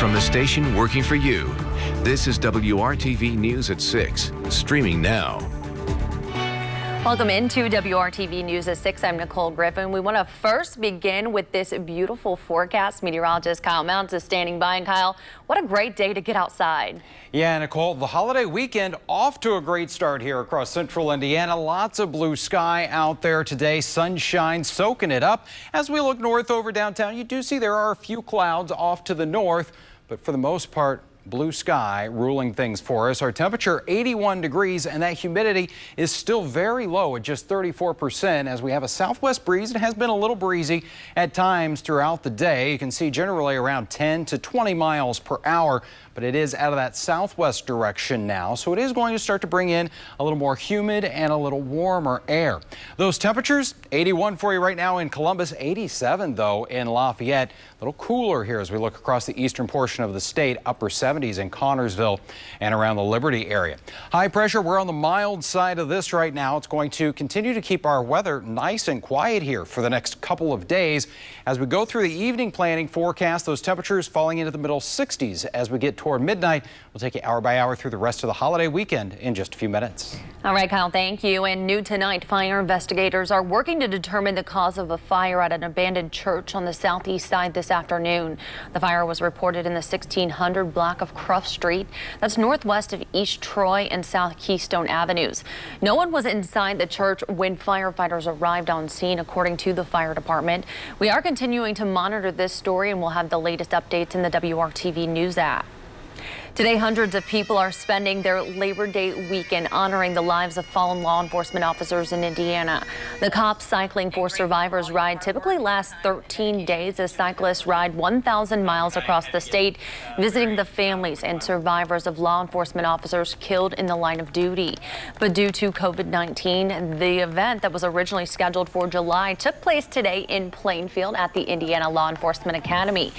from the station working for you. This is WRTV News at 6, streaming now. Welcome into WRTV News at 6. I'm Nicole Griffin. We want to first begin with this beautiful forecast. Meteorologist Kyle Mounts is standing by. And Kyle, what a great day to get outside. Yeah, Nicole, the holiday weekend off to a great start here across central Indiana. Lots of blue sky out there today. Sunshine soaking it up. As we look north over downtown, you do see there are a few clouds off to the north, but for the most part, blue sky ruling things for us. Our temperature 81 degrees and that humidity is still very low at just 34% as we have a southwest breeze. It has been a little breezy at times throughout the day. You can see generally around 10 to 20 miles per hour, but it is out of that southwest direction now. So it is going to start to bring in a little more humid and a little warmer air. Those temperatures 81 for you right now in Columbus, 87 though in Lafayette. A little cooler here as we look across the eastern portion of the state, upper 70s in Connorsville and around the Liberty area. High pressure, we're on the mild side of this right now. It's going to continue to keep our weather nice and quiet here for the next couple of days. As we go through the evening planning forecast, those temperatures falling into the middle 60s as we get toward midnight. We'll take you hour by hour through the rest of the holiday weekend in just a few minutes. All right, Kyle, thank you. And new tonight, fire investigators are working to determine the cause of a fire at an abandoned church on the southeast side this afternoon. The fire was reported in the 1600 block of Cruft Street. That's northwest of East Troy and South Keystone Avenues. No one was inside the church when firefighters arrived on scene, according to the fire department. We are continuing to monitor this story, and we'll have the latest updates in the WRTV News app. Today, hundreds of people are spending their Labor Day weekend honoring the lives of fallen law enforcement officers in Indiana. The Cops Cycling for Survivors ride typically lasts 13 days as cyclists ride 1,000 miles across the state, visiting the families and survivors of law enforcement officers killed in the line of duty. But due to COVID-19, the event that was originally scheduled for July took place today in Plainfield at the Indiana Law Enforcement Academy.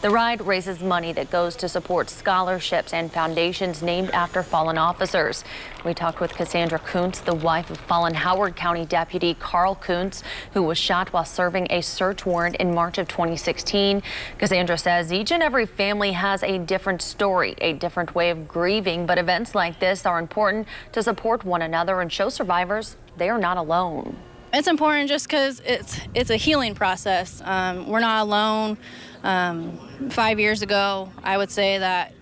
The ride raises money that goes to support scholarships and foundations named after fallen officers. We talked with Cassandra Kuntz, the wife of fallen Howard County Deputy Carl Kuntz, who was shot while serving a search warrant in March of 2016. Cassandra says each and every family has a different story, a different way of grieving, but events like this are important to support one another and show survivors they are not alone. It's important just because it's a healing process. We're not alone. 5 years ago, I would say that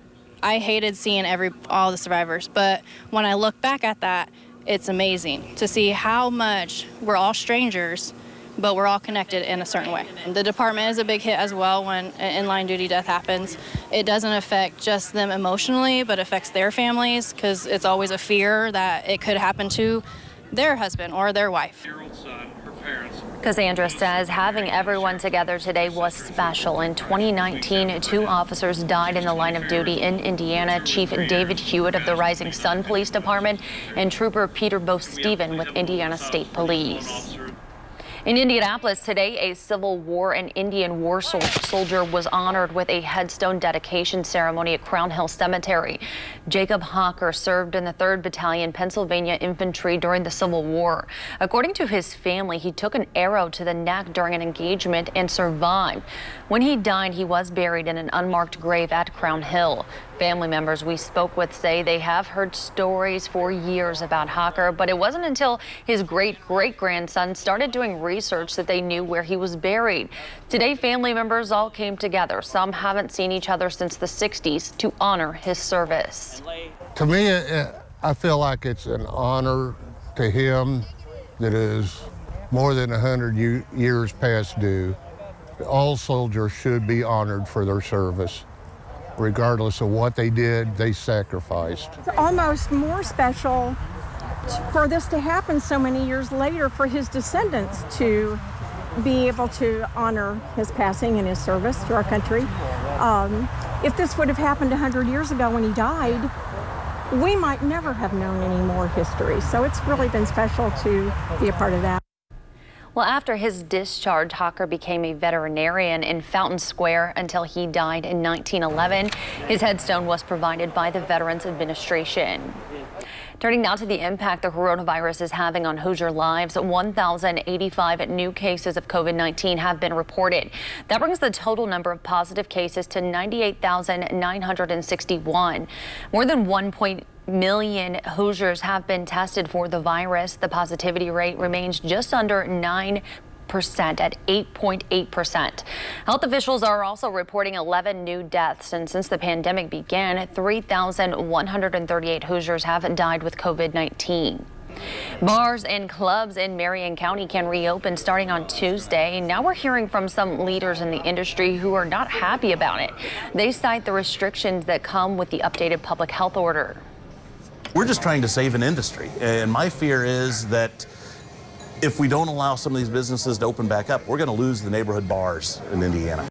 I hated seeing all the survivors, but when I look back at that, it's amazing to see how much we're all strangers, but we're all connected in a certain way. The department is a big hit as well when an in-line duty death happens. It doesn't affect just them emotionally, but affects their families because it's always a fear that it could happen to their husband or their wife. Cassandra says having everyone together today was special. In 2019, 2 officers died in the line of duty in Indiana. Chief David Hewitt of the Rising Sun Police Department and Trooper Peter Bo-Steven with Indiana State Police. In Indianapolis today, a Civil War and Indian War soldier was honored with a headstone dedication ceremony at Crown Hill Cemetery. Jacob Hawker served in the 3rd Battalion, Pennsylvania Infantry during the Civil War. According to his family, he took an arrow to the neck during an engagement and survived. When he died, he was buried in an unmarked grave at Crown Hill. Family members we spoke with say they have heard stories for years about Hawker, but it wasn't until his great-great-grandson started doing research that they knew where he was buried. Today, family members all came together. Some haven't seen each other since the 60s to honor his service. To me, I feel like it's an honor to him that is more than 100 years past due. All soldiers should be honored for their service. Regardless of what they did, they sacrificed. It's almost more special for this to happen so many years later for his descendants to be able to honor his passing and his service to our country. If this would have happened 100 years ago when he died, we might never have known any more history. So it's really been special to be a part of that. Well, after his discharge, Hawker became a veterinarian in Fountain Square until he died in 1911. His headstone was provided by the Veterans Administration. Turning now to the impact the coronavirus is having on Hoosier lives, 1,085 new cases of COVID-19 have been reported. That brings the total number of positive cases to 98,961. More than 1 million Hoosiers have been tested for the virus. The positivity rate remains just under 9% at 8.8%. Health officials are also reporting 11 new deaths, and since the pandemic began, 3,138 Hoosiers have died with COVID-19. Bars and clubs in Marion County can reopen starting on Tuesday. Now we're hearing from some leaders in the industry who are not happy about it. They cite the restrictions that come with the updated public health order. We're just trying to save an industry, and my fear is that if we don't allow some of these businesses to open back up, we're going to lose the neighborhood bars in Indiana.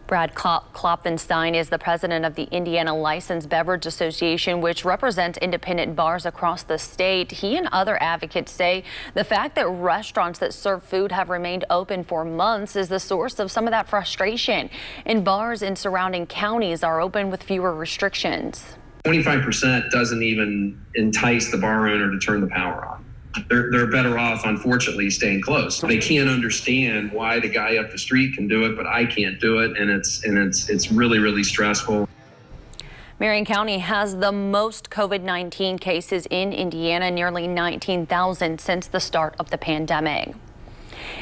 Brad Klopfenstein is the president of the Indiana Licensed Beverage Association, which represents independent bars across the state. He and other advocates say the fact that restaurants that serve food have remained open for months is the source of some of that frustration. And bars in surrounding counties are open with fewer restrictions. 25% doesn't even entice the bar owner to turn the power on. They're better off, unfortunately, staying closed. They can't understand why the guy up the street can do it, but I can't do it, and it's really, really stressful. Marion County has the most COVID-19 cases in Indiana, nearly 19,000 since the start of the pandemic.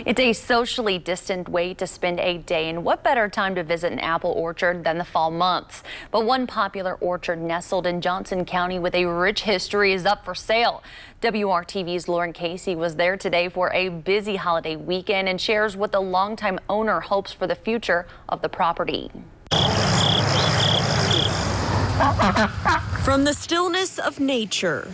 It's a socially distant way to spend a day, and what better time to visit an apple orchard than the fall months? But one popular orchard nestled in Johnson County with a rich history is up for sale. WRTV's Lauren Casey was there today for a busy holiday weekend and shares what the longtime owner hopes for the future of the property. From the stillness of nature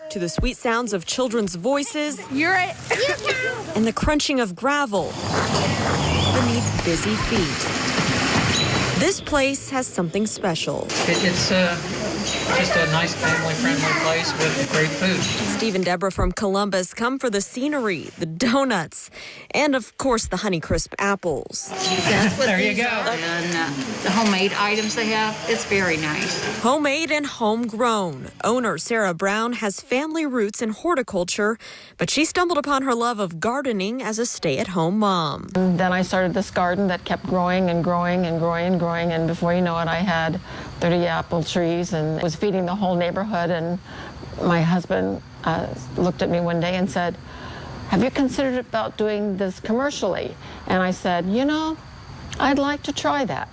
to the sweet sounds of children's voices and the crunching of gravel beneath busy feet. This place has something special. It's just a nice family-friendly place with great food. Steve and Deborah from Columbus come for the scenery, the donuts, and of course the Honeycrisp apples. There you go. And the homemade items they have, it's very nice. Homemade and homegrown. Owner Sarah Brown has family roots in horticulture, but she stumbled upon her love of gardening as a stay-at-home mom. And then I started this garden that kept growing and growing and growing and growing, and before you know it, I had 30 apple trees and was feeding the whole neighborhood. And my husband looked at me one day and said, "Have you considered about doing this commercially?" And I said, "You know, I'd like to try that."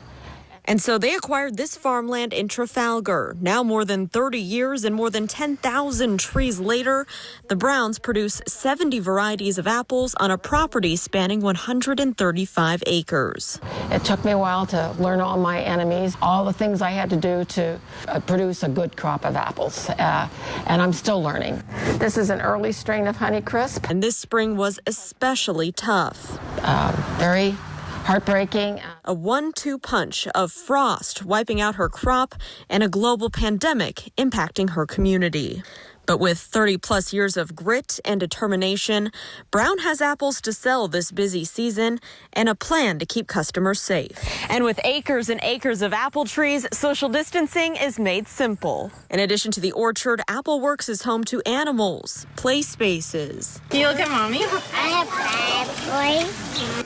And so they acquired this farmland in Trafalgar. Now more than 30 years and more than 10,000 trees later, the Browns produce 70 varieties of apples on a property spanning 135 acres. It took me a while to learn all my enemies, all the things I had to do to produce a good crop of apples, and I'm still learning. This is an early strain of Honeycrisp. And this spring was especially tough. Very heartbreaking. A 1-2 punch of frost wiping out her crop and a global pandemic impacting her community. But with 30-plus years of grit and determination, Brown has apples to sell this busy season and a plan to keep customers safe. And with acres and acres of apple trees, social distancing is made simple. In addition to the orchard, AppleWorks is home to animals, play spaces. Can you look at Mommy? I have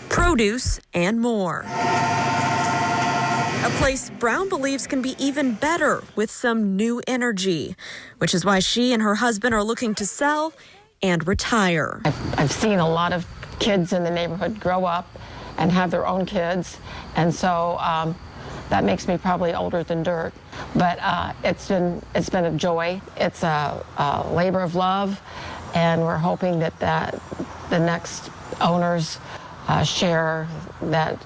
produce, and more. A place Brown believes can be even better with some new energy, which is why she and her husband are looking to sell and retire. I've seen a lot of kids in the neighborhood grow up and have their own kids, and so that makes me probably older than dirt. But it's been a joy. It's a labor of love, and we're hoping that the next owners share that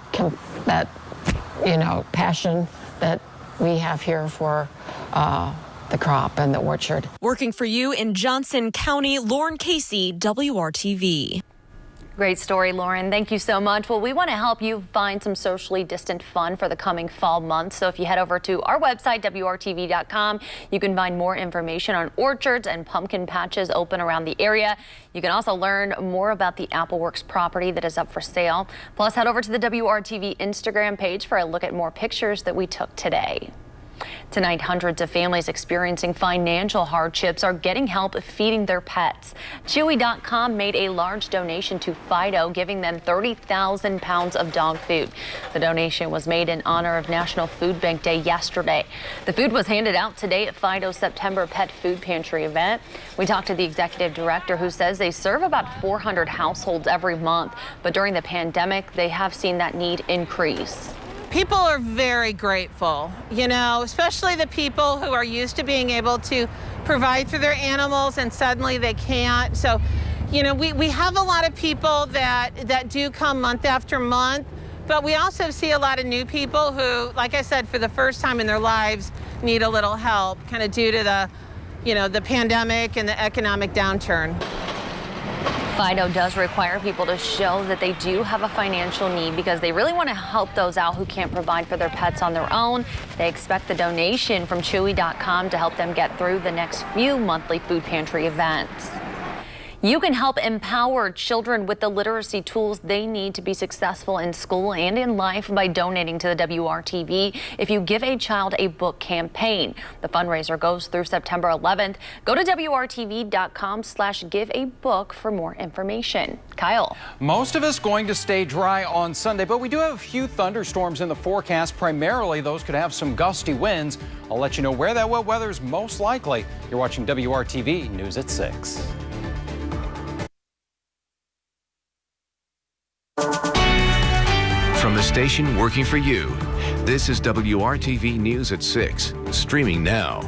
passion that we have here for the crop and the orchard. Working for you in Johnson County, Lauren Casey, WRTV. Great story, Lauren. Thank you so much. Well, we want to help you find some socially distant fun for the coming fall months. So if you head over to our website, WRTV.com, you can find more information on orchards and pumpkin patches open around the area. You can also learn more about the AppleWorks property that is up for sale. Plus, head over to the WRTV Instagram page for a look at more pictures that we took today. Tonight, hundreds of families experiencing financial hardships are getting help feeding their pets. Chewy.com made a large donation to Fido, giving them 30,000 pounds of dog food. The donation was made in honor of National Food Bank Day yesterday. The food was handed out today at Fido's September Pet Food Pantry event. We talked to the executive director, who says they serve about 400 households every month, but during the pandemic, they have seen that need increase. People are very grateful, you know, especially the people who are used to being able to provide for their animals and suddenly they can't. So, you know, we have a lot of people that do come month after month, but we also see a lot of new people who, like I said, for the first time in their lives need a little help, kind of due to the, you know, the pandemic and the economic downturn. Fido does require people to show that they do have a financial need because they really want to help those out who can't provide for their pets on their own. They expect the donation from Chewy.com to help them get through the next few monthly food pantry events. You can help empower children with the literacy tools they need to be successful in school and in life by donating to the WRTV if you Give a Child a Book campaign. The fundraiser goes through September 11th. Go to WRTV.com/giveabook for more information. Kyle. Most of us going to stay dry on Sunday, but we do have a few thunderstorms in the forecast. Primarily, those could have some gusty winds. I'll let you know where that wet weather is most likely. You're watching WRTV News at 6. From the station working for you, this is WRTV News at 6, streaming now.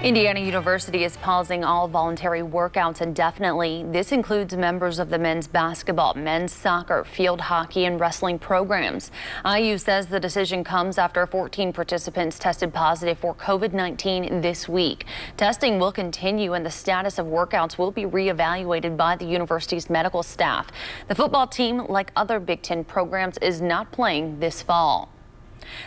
Indiana University is pausing all voluntary workouts indefinitely. This includes members of the men's basketball, men's soccer, field hockey, and wrestling programs. IU says the decision comes after 14 participants tested positive for COVID-19 this week. Testing will continue and the status of workouts will be reevaluated by the university's medical staff. The football team, like other Big Ten programs, is not playing this fall.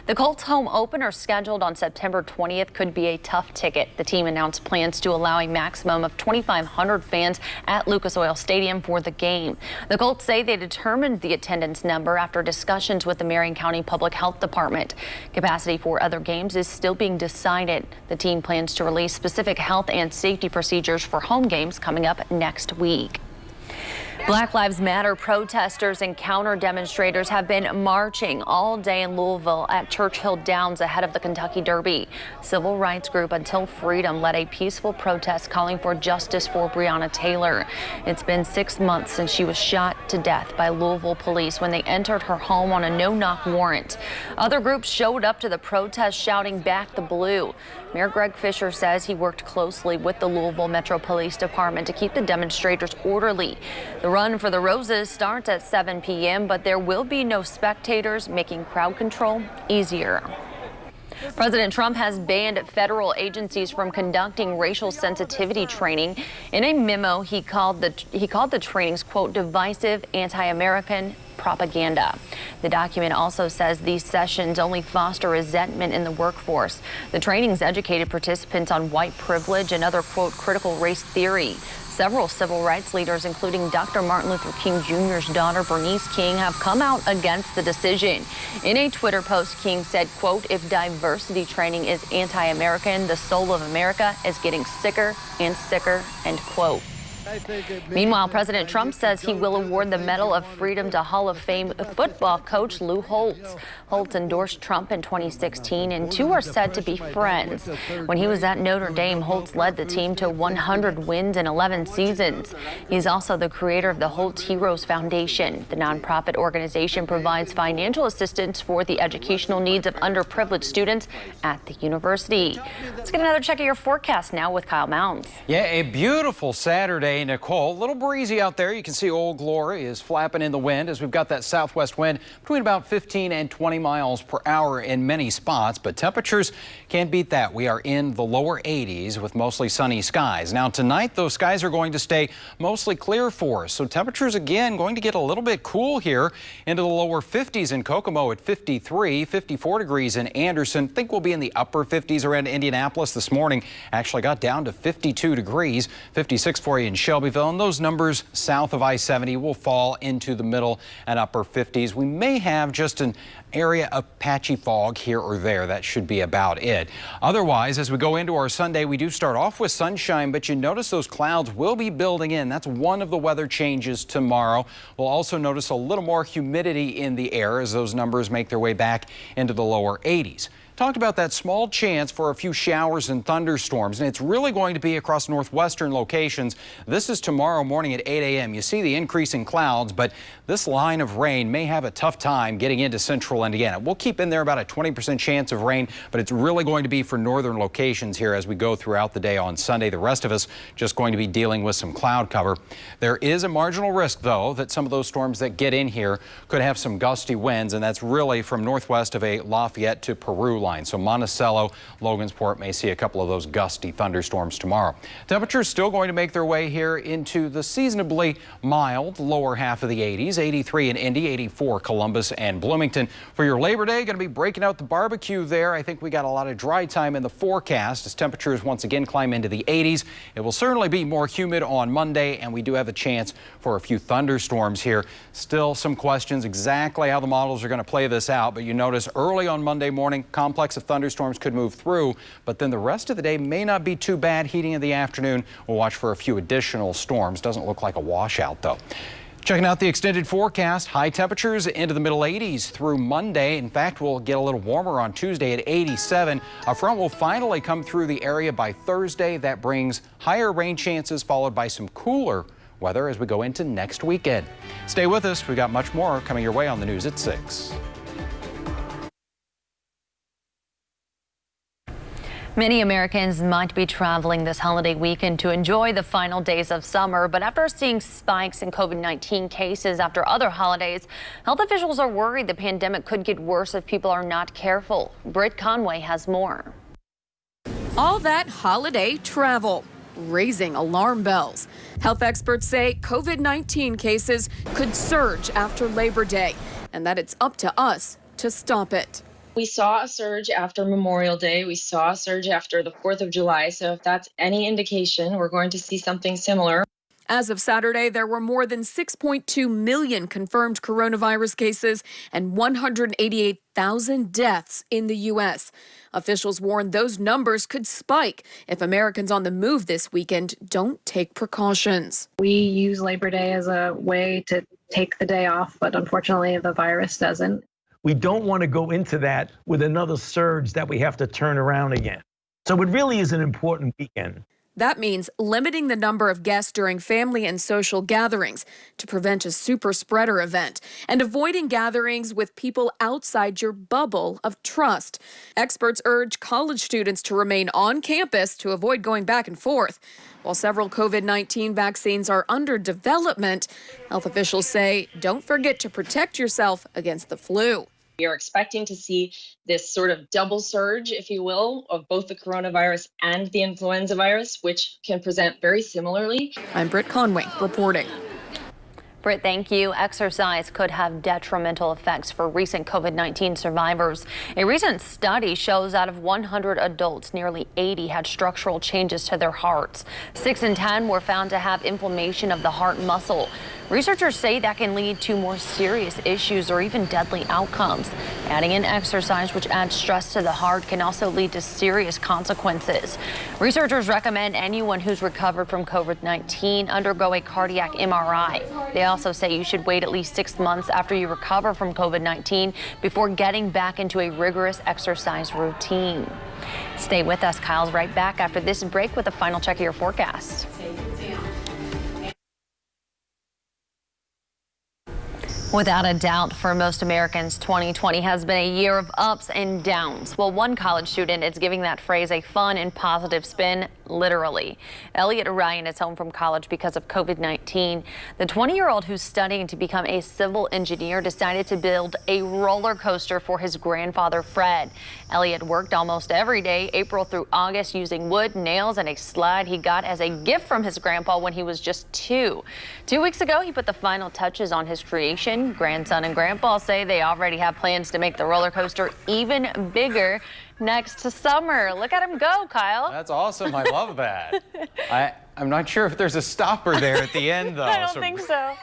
The Colts home opener scheduled on September 20th could be a tough ticket. The team announced plans to allow a maximum of 2,500 fans at Lucas Oil Stadium for the game. The Colts say they determined the attendance number after discussions with the Marion County Public Health Department. Capacity for other games is still being decided. The team plans to release specific health and safety procedures for home games coming up next week. Black Lives Matter protesters and counter demonstrators have been marching all day in Louisville at Churchill Downs ahead of the Kentucky Derby. Civil rights group Until Freedom led a peaceful protest calling for justice for Breonna Taylor. It's been 6 months since she was shot to death by Louisville police when they entered her home on a no-knock warrant. Other groups showed up to the protest shouting "Back the Blue." Mayor Greg Fisher says he worked closely with the Louisville Metro Police Department to keep the demonstrators orderly. The Run for the Roses starts at 7 p.m., but there will be no spectators, making crowd control easier. President Trump has banned federal agencies from conducting racial sensitivity training. In a memo, he called the trainings, quote, divisive, anti-American propaganda. The document also says these sessions only foster resentment in the workforce. The trainings educated participants on white privilege and other, quote, critical race theory. Several civil rights leaders, including Dr. Martin Luther King Jr.'s daughter, Bernice King, have come out against the decision. In a Twitter post, King said, quote, if diversity training is anti-American, the soul of America is getting sicker and sicker, end quote. Meanwhile, President Trump says he will award the Medal of Freedom to Hall of Fame football coach Lou Holtz. Holtz endorsed Trump in 2016, and two are said to be friends. When he was at Notre Dame, Holtz led the team to 100 wins in 11 seasons. He's also the creator of the Holtz Heroes Foundation. The nonprofit organization provides financial assistance for the educational needs of underprivileged students at the university. Let's get another check of your forecast now with Kyle Mounds. Yeah, a beautiful Saturday. Nicole, a little breezy out there. You can see Old Glory is flapping in the wind as we've got that southwest wind between about 15 and 20 miles per hour in many spots, but temperatures can't beat that. We are in the lower 80s with mostly sunny skies. Now tonight, those skies are going to stay mostly clear for us, so temperatures again going to get a little bit cool here into the lower 50s in Kokomo at 53, 54 degrees in Anderson. Think we'll be in the upper 50s around Indianapolis this morning. Actually got down to 52 degrees, 56 for you in Shelbyville, and those numbers south of I-70 will fall into the middle and upper 50s. We may have just an area of patchy fog here or there. That should be about it. Otherwise, as we go into our Sunday, we do start off with sunshine, but you notice those clouds will be building in. That's one of the weather changes tomorrow. We'll also notice a little more humidity in the air as those numbers make their way back into the lower 80s. Talked about that small chance for a few showers and thunderstorms, and it's really going to be across northwestern locations. This is tomorrow morning at 8 a.m. You see the increase in clouds, but this line of rain may have a tough time getting into central Indiana. We'll keep in there about a 20% chance of rain, but it's really going to be for northern locations here as we go throughout the day on Sunday. The rest of us just going to be dealing with some cloud cover. There is a marginal risk, though, that some of those storms that get in here could have some gusty winds, and that's really from northwest of a Lafayette to Peru line. So Monticello, Logansport may see a couple of those gusty thunderstorms tomorrow. Temperatures still going to make their way here into the seasonably mild lower half of the 80s. 83 in Indy, 84 Columbus and Bloomington. For your Labor Day, going to be breaking out the barbecue there. I think we got a lot of dry time in the forecast as temperatures once again climb into the 80s. It will certainly be more humid on Monday, and we do have a chance for a few thunderstorms here. Still some questions exactly how the models are going to play this out, but you notice early on Monday morning, complex of thunderstorms could move through, but then the rest of the day may not be too bad. Heating in the afternoon, we'll watch for a few additional storms. Doesn't look like a washout, though. Checking out the extended forecast, high temperatures into the middle 80s through Monday. In fact, we'll get a little warmer on Tuesday at 87. A front will finally come through the area by Thursday. That brings higher rain chances followed by some cooler weather as we go into next weekend. Stay with us. We've got much more coming your way on the news at 6. Many Americans might be traveling this holiday weekend to enjoy the final days of summer, but after seeing spikes in COVID-19 cases after other holidays, health officials are worried the pandemic could get worse if people are not careful. Britt Conway has more. All that holiday travel, raising alarm bells. Health experts say COVID-19 cases could surge after Labor Day, and that it's up to us to stop it. We saw a surge after Memorial Day. We saw a surge after the 4th of July. So if that's any indication, we're going to see something similar. As of Saturday, there were more than 6.2 million confirmed coronavirus cases and 188,000 deaths in the U.S. Officials warn those numbers could spike if Americans on the move this weekend don't take precautions. We use Labor Day as a way to take the day off, but unfortunately the virus doesn't. We don't want to go into that with another surge that we have to turn around again. So it really is an important weekend. That means limiting the number of guests during family and social gatherings to prevent a super spreader event and avoiding gatherings with people outside your bubble of trust. Experts urge college students to remain on campus to avoid going back and forth. While several COVID-19 vaccines are under development, health officials say don't forget to protect yourself against the flu. We are expecting to see this sort of double surge, if you will, of both the coronavirus and the influenza virus, which can present very similarly. I'm Britt Conway reporting. Britt, thank you. Exercise could have detrimental effects for recent COVID-19 survivors. A recent study shows out of 100 adults, nearly 80 had structural changes to their hearts. 6 in 10 were found to have inflammation of the heart muscle. Researchers say that can lead to more serious issues or even deadly outcomes. Adding in exercise, which adds stress to the heart, can also lead to serious consequences. Researchers recommend anyone who's recovered from COVID-19 undergo a cardiac MRI. They also say you should wait at least 6 months after you recover from COVID-19 before getting back into a rigorous exercise routine. Stay with us. Kyle's right back after this break with a final check of your forecast. Without a doubt, for most Americans, 2020 has been a year of ups and downs. Well, one college student is giving that phrase a fun and positive spin, literally. Elliot Ryan is home from college because of COVID-19. The 20-year-old who's studying to become a civil engineer decided to build a roller coaster for his grandfather, Fred. Elliot worked almost every day, April through August, using wood, nails, and a slide he got as a gift from his grandpa when he was just 2. 2 weeks ago, he put the final touches on his creation. Grandson and grandpa say they already have plans to make the roller coaster even bigger next summer. Look at him go, Kyle. That's awesome. I love that. I'm not sure if there's a stopper there at the end, though. I don't think so.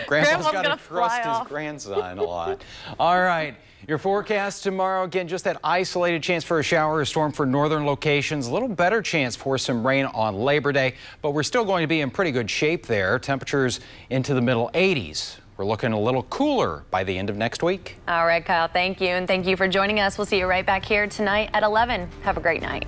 Grandpa's got to gonna trust his off. grandson a lot. All right. Your forecast tomorrow, again, just that isolated chance for a shower or storm for northern locations. A little better chance for some rain on Labor Day, but we're still going to be in pretty good shape there. Temperatures into the middle 80s. We're looking a little cooler by the end of next week. All right, Kyle, thank you. And thank you for joining us. We'll see you right back here tonight at 11. Have a great night.